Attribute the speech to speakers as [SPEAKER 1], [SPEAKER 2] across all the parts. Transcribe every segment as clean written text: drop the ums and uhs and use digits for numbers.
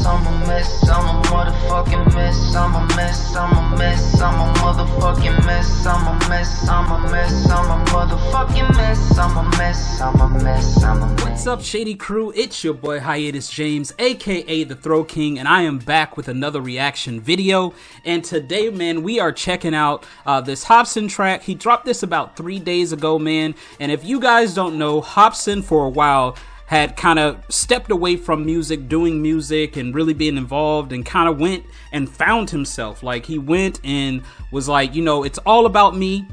[SPEAKER 1] I'm a mess, I'm a motherfucking mess, I'm a mess, I'm a mess, I'm a motherfucking mess, I'm a mess, I'm a mess, I'm a motherfucking mess, I'm a mess, I'm a mess, I'm a mess.
[SPEAKER 2] What's up, Shady Crew? It's your boy Hiatus James, aka the Throw King, and I am back with another reaction video. And today, man, we are checking out this Hopsin track. He dropped this about 3 days ago, man. And if you guys don't know, Hopsin for a while had kind of stepped away from music, doing music and really being involved, and kind of went and found himself. Like, he went and was like, you know, it's all about me,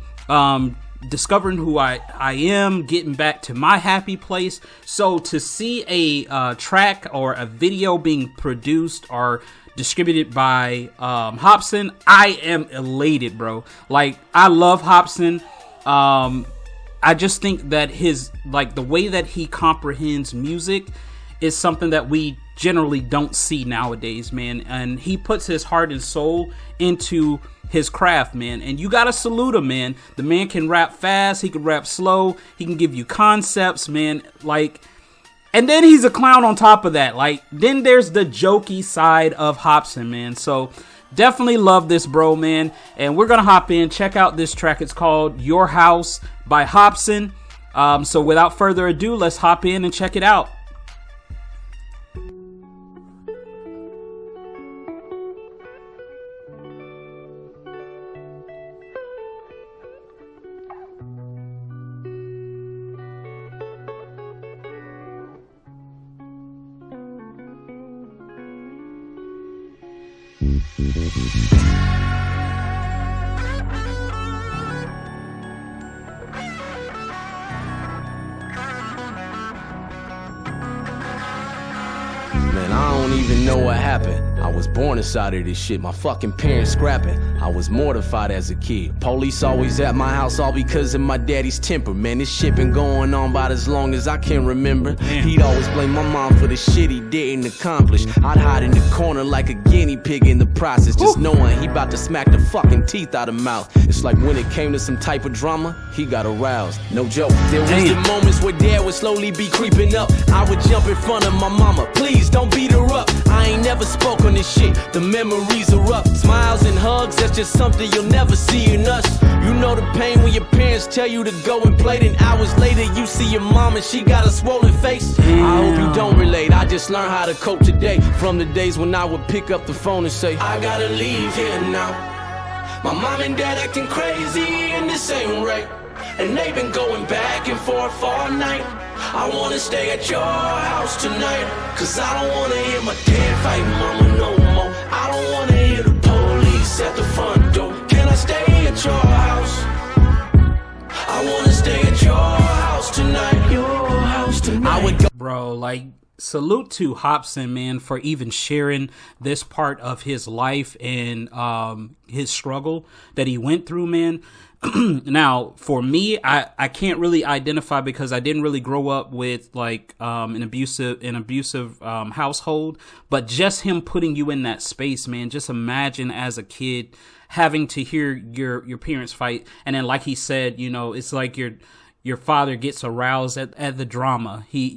[SPEAKER 2] discovering who I am, getting back to my happy place. So to see a track or a video being produced or distributed by Hopsin, I am elated, bro. Like, I love Hopsin. I just think that his, like, the way that he comprehends music is something that we generally don't see nowadays, man. And he puts his heart and soul into his craft, man. And you gotta salute him, man. The man can rap fast, he can rap slow, he can give you concepts, man. Like, and then he's a clown on top of that. Like, then there's the jokey side of Hopsin, man. So definitely love this bro, man. And we're gonna hop in, check out this track. It's called Your House by Hopsin. So without further ado, let's hop in and check it out.
[SPEAKER 3] Man, I don't even know what happened. I was born inside of this shit, my fucking parents scrapping. I was mortified as a kid. Police always at my house, all because of my daddy's temper. Man, this shit been going on about as long as I can remember. He'd always blame my mom for the shit he didn't accomplish. I'd hide in the corner like a guinea pig in the process, just knowing he about to smack the fucking teeth out of mouth. It's like when it came to some type of drama, he got aroused. No joke. There was the moments where dad would slowly be creeping up. I would jump in front of my mama. Please don't beat her up. I ain't never spoke on this shit. The memories are rough. Smiles and hugs, that's just something you'll never see in us. You know the pain when your parents tell you to go and play, then hours later you see your mom and she got a swollen face. I hope you don't relate. I just learned how to cope today, from the days when I would pick up the phone and say, I gotta leave here now. My mom and dad acting crazy and this ain't right, and they've been going back and forth all night. I wanna stay at your house tonight, cause I don't wanna hear my dad fight mama no more. I don't wanna hear the police at the front door. Can I stay at your house? I wanna stay at your house tonight. Your house tonight. I would go.
[SPEAKER 2] Bro, like, salute to Hopsin, man, for even sharing this part of his life and his struggle that he went through, man. Now, for me, I can't really identify because I didn't really grow up with like an abusive household, but just him putting you in that space, man. Just imagine as a kid having to hear your parents fight, and then, like he said, you know, it's like your father gets aroused at the drama. He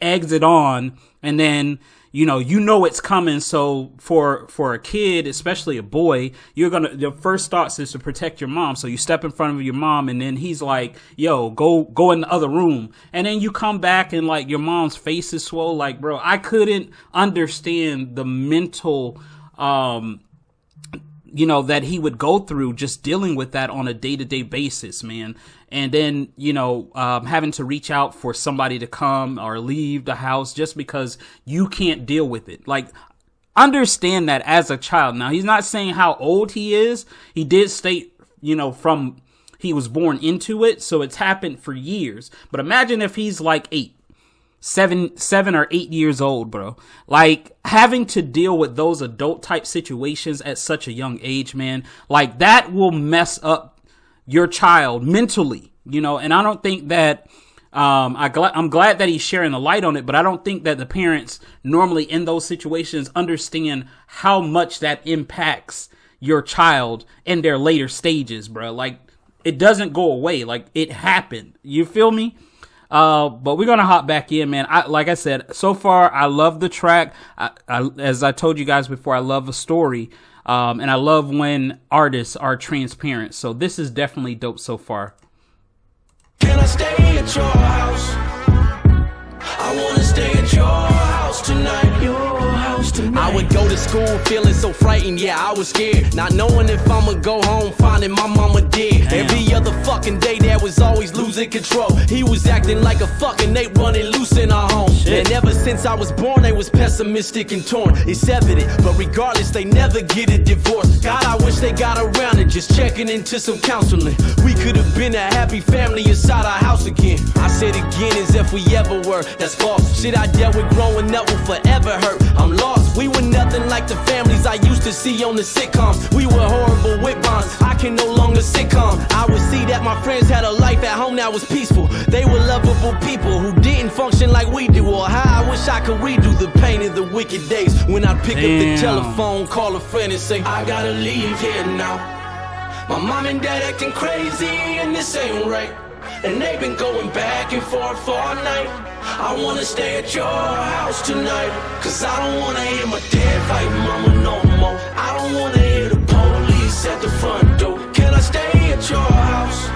[SPEAKER 2] eggs it on, and then you know it's coming. So for a kid, especially a boy, your first thoughts is to protect your mom. So you step in front of your mom, and then he's like, yo, go in the other room. And then you come back and like your mom's face is swole. Like, bro, I couldn't understand the mental, that he would go through just dealing with that on a day-to-day basis, man. And then, having to reach out for somebody to come or leave the house just because you can't deal with it. Like, understand that as a child. Now, he's not saying how old he is. He did state, from he was born into it. So it's happened for years. But imagine if he's like 7 or 8 years old, bro. Like, having to deal with those adult type situations at such a young age, man, like that will mess up your child mentally, and I don't think that, I'm glad that he's sharing the light on it, but I don't think that the parents normally in those situations understand how much that impacts your child in their later stages, bro. Like, it doesn't go away. Like, it happened. You feel me? But we're gonna hop back in, man. Like I said, so far I love the track. As I told you guys before, I love a story, and I love when artists are transparent. So this is definitely dope so far.
[SPEAKER 3] Can I stay at your house? I wanna stay at your house tonight. Your house tonight. I would go to school feeling so frightened, yeah, I was scared. Not knowing if I'ma go home, finding my mama dead.
[SPEAKER 2] Damn.
[SPEAKER 3] Every other fucking day, Dad was always losing control. He was acting like a fucking ape running loose in our home.
[SPEAKER 2] Shit.
[SPEAKER 3] And ever since I was born, they was pessimistic and torn. It's evident, but regardless, they never get a divorce. God, I wish they got around it, just checking into some counseling. We could have been a happy family inside our house again. I said again as if we ever were, that's false. Shit I dealt with growing up will forever hurt. I'm lost. We were nothing like the families I used to see on the sitcoms. We were horrible with bonds. I can no longer sitcom. I would see that my friends had a life at home that was peaceful. They were lovable people who didn't function like we do. Or how I wish I could redo the pain of the wicked days when I'd pick up the telephone, call a friend and say, I gotta leave here now. My mom and dad acting crazy and this ain't right. And they've been going back and forth for all night. I wanna stay at your house tonight, cause I don't wanna hear my dad fight mama no more. I don't wanna hear the police at the front door. Can I stay at your house?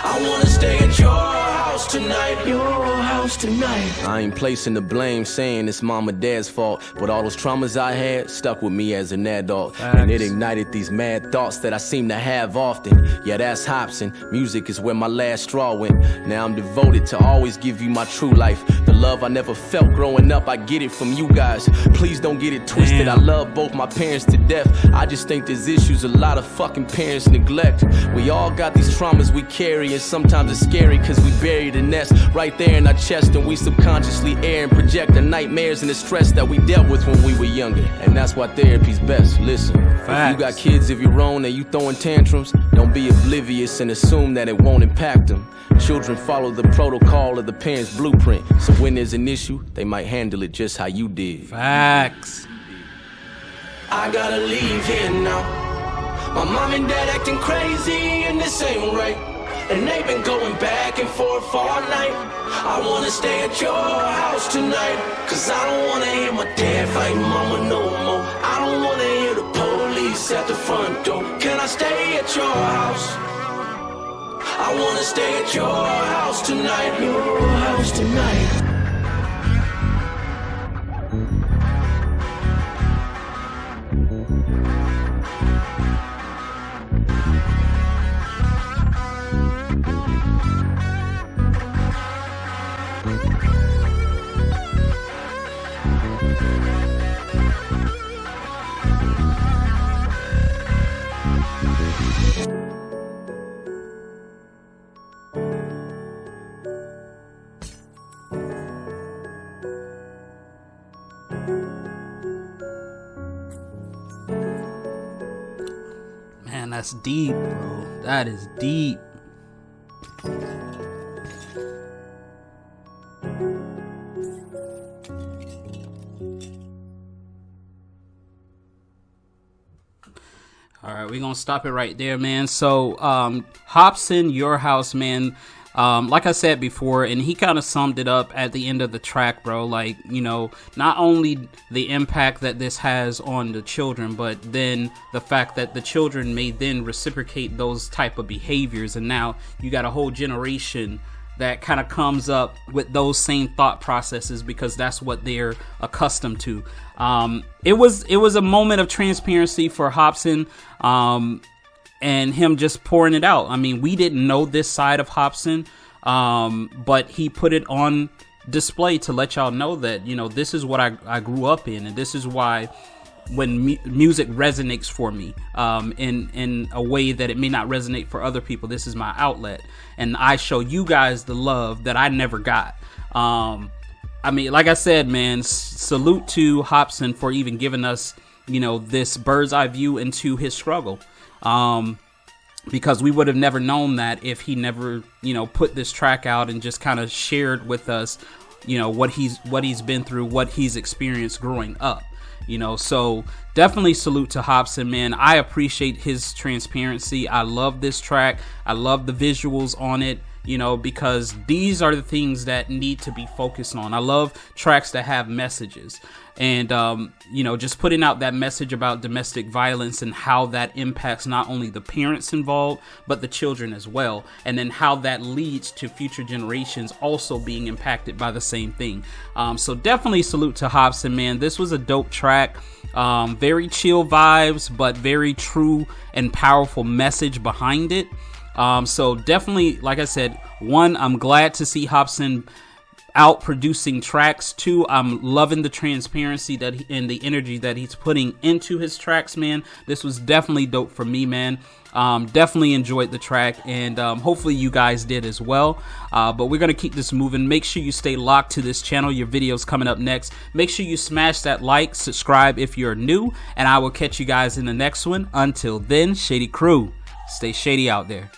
[SPEAKER 3] I wanna stay at your house tonight. Your house tonight. I ain't placing the blame, saying it's mom or dad's fault, but all those traumas I had stuck with me as an adult.
[SPEAKER 2] Facts.
[SPEAKER 3] And it ignited these mad thoughts that I seem to have often. Yeah, that's Hopsin. Music is where my last straw went. Now I'm devoted to always give you my true life. The love I never felt growing up, I get it from you guys. Please don't get it twisted.
[SPEAKER 2] Damn.
[SPEAKER 3] I love both my parents to death. I just think there's issues a lot of fucking parents neglect. We all got these traumas we carry, and sometimes it's scary cause we bury the nest right there in our chest, and we subconsciously air and project the nightmares and the stress that we dealt with when we were younger. And that's why therapy's best. Listen, if you got kids of your own and you throwing tantrums, don't be oblivious and assume that it won't impact them. Children follow the protocol of the parents' blueprint, so when there's an issue, they might handle it just how you did.
[SPEAKER 2] Facts.
[SPEAKER 3] I gotta leave here now. My mom and dad acting crazy and this ain't right. And they've been going back and forth all night. I wanna stay at your house tonight, cause I don't wanna hear my dad fight mama no more. I don't wanna hear the police at the front door. Can I stay at your house? I wanna stay at your house tonight. Your house tonight.
[SPEAKER 2] Man, that's deep, bro. That is deep. All right, we're gonna stop it right there, man. So, Hopsin, Your House, man. Like I said before, and he kind of summed it up at the end of the track, bro. Like, you know, not only the impact that this has on the children, but then the fact that the children may then reciprocate those type of behaviors, and now you got a whole generation that kind of comes up with those same thought processes because that's what they're accustomed to. It was a moment of transparency for Hopsin, and him just pouring it out. I mean, we didn't know this side of Hopsin, but he put it on display to let y'all know that, you know, this is what I grew up in, and this is why when music resonates for me in a way that it may not resonate for other people, this is my outlet, and I show you guys the love that I never got. I mean, like I said, man, salute to Hopsin for even giving us, you know, this bird's eye view into his struggle. Because we would have never known that if he never, you know, put this track out and just kind of shared with us, you know, what he's been through, what he's experienced growing up, you know. So definitely salute to Hopsin, man. I appreciate his transparency. I love this track. I love the visuals on it. you know, because these are the things that need to be focused on. I love tracks that have messages, and you know, just putting out that message about domestic violence and how that impacts not only the parents involved but the children as well, and then how that leads to future generations also being impacted by the same thing. So definitely salute to Hopsin, man. This was a dope track. Very chill vibes, but very true and powerful message behind it. So definitely, like I said, one, I'm glad to see Hopsin out producing tracks. Two, I'm loving the transparency that and the energy that he's putting into his tracks, man. This was definitely dope for me, man. Definitely enjoyed the track, and hopefully you guys did as well. But we're gonna keep this moving. Make sure you stay locked to this channel. Your video's coming up next. Make sure you smash that like, subscribe if you're new, and I will catch you guys in the next one. Until then, Shady Crew, stay shady out there.